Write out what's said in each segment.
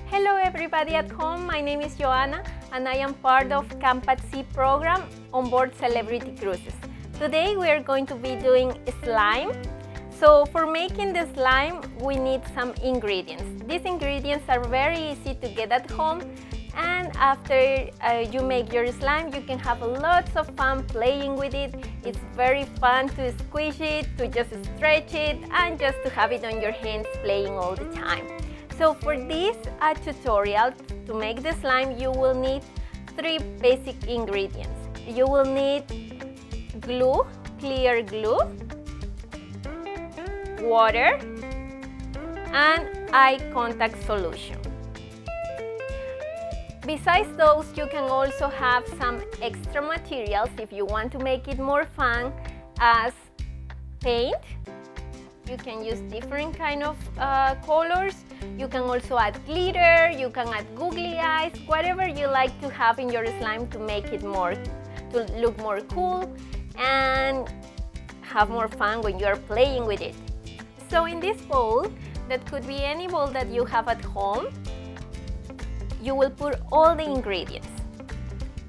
Hello everybody at home, my name is Joanna and I am part of Camp at Sea program on board Celebrity Cruises. Today we are going to be doing slime. So for making the slime we need some ingredients. These ingredients are very easy to get at home, and after you make your slime you can have lots of fun playing with it. It's very fun to squish it, to just stretch it, and just to have it on your hands playing all the time. So for this tutorial to make the slime you will need 3 basic ingredients. You will need glue, clear glue, water, and eye contact solution. Besides those, you can also have some extra materials if you want to make it more fun, as paint. You can use different kind of colors. You can also add glitter, you can add googly eyes, whatever you like to have in your slime to make it to look more cool and have more fun when you are playing with it. So in this bowl, that could be any bowl that you have at home, you will put all the ingredients.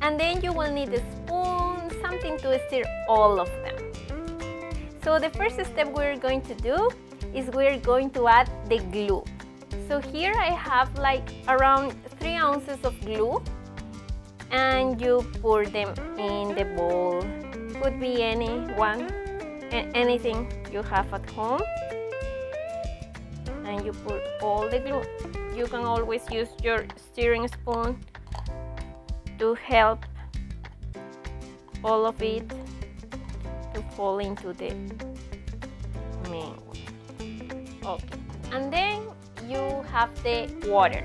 And then you will need a spoon, something to stir all of them. So the first step we're going to do is we're going to add the glue. So here I have like around 3 ounces of glue, and you pour them in the bowl. Could be anything you have at home. And you put all the glue. You can always use your stirring spoon to help all of it to fall into the main. Okay, and then you have the water.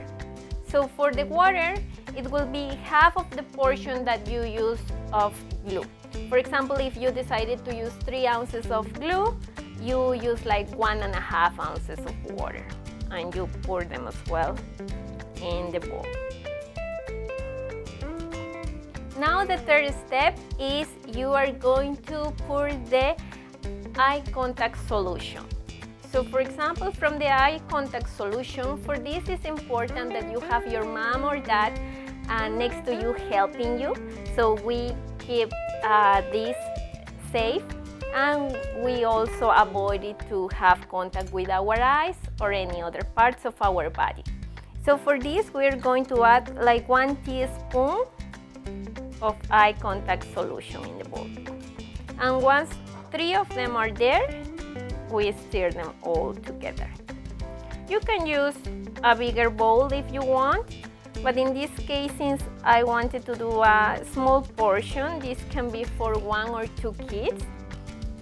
So for the water, it will be half of the portion that you use of glue. For example, if you decided to use 3 ounces of glue, you use like 1.5 ounces of water, and you pour them as well in the bowl. Now the third step is you are going to pour the eye contact solution. So for example, from the eye contact solution, for this it's important that you have your mom or dad next to you helping you, so we keep this safe, and we also avoid it to have contact with our eyes or any other parts of our body. So for this we're going to add like 1 teaspoon of eye contact solution in the bowl. And once 3 of them are there, we stir them all together. You can use a bigger bowl if you want, but in this case, since I wanted to do a small portion, this can be for 1 or 2 kids.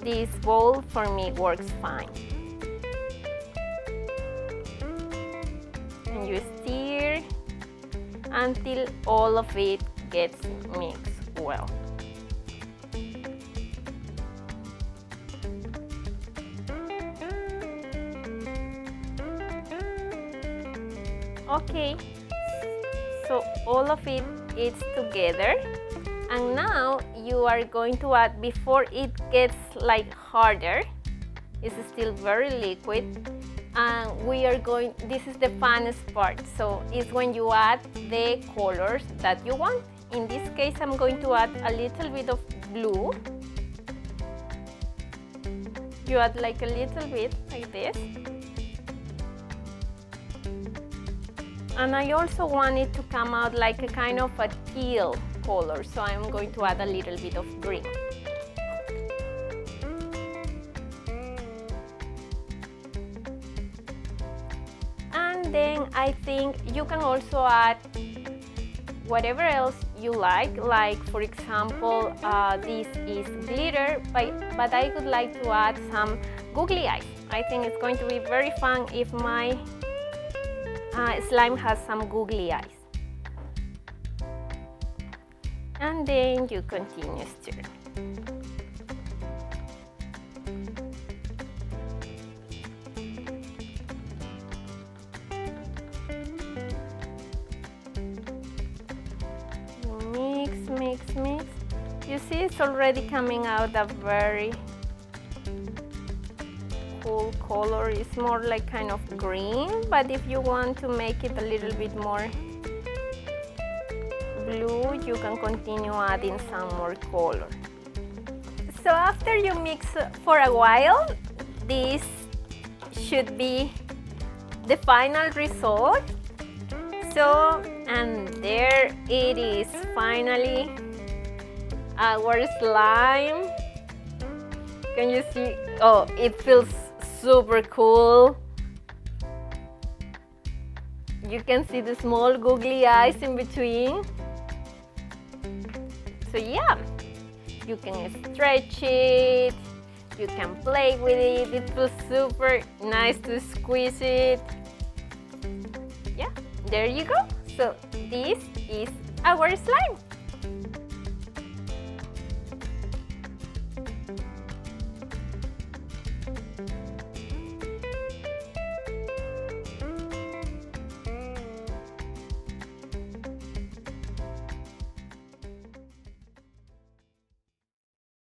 This bowl for me works fine. And you stir until all of it gets mixed well. Okay, so all of it is together, and now you are going to add, before it gets like harder, it's still very liquid, and this is the funnest part, so it's when you add the colors that you want. In this case I'm going to add a little bit of blue. You add like a little bit like this. And I also want it to come out like a kind of a teal color, so I'm going to add a little bit of green. And then I think you can also add whatever else you like for example, this is glitter, but I would like to add some googly eyes. I think it's going to be very fun if my slime has some googly eyes. And then you continue stirring. Mix. You see it's already coming out a very full color. It's more like kind of green, but if you want to make it a little bit more blue, you can continue adding some more color. So after you mix for a while, this should be the final result. So, and there it is, finally, our slime. Can you see? Oh, it feels super cool. You can see the small googly eyes in between. So yeah, you can stretch it, you can play with it. It feels super nice to squeeze it. Yeah, there you go. So this is our slime.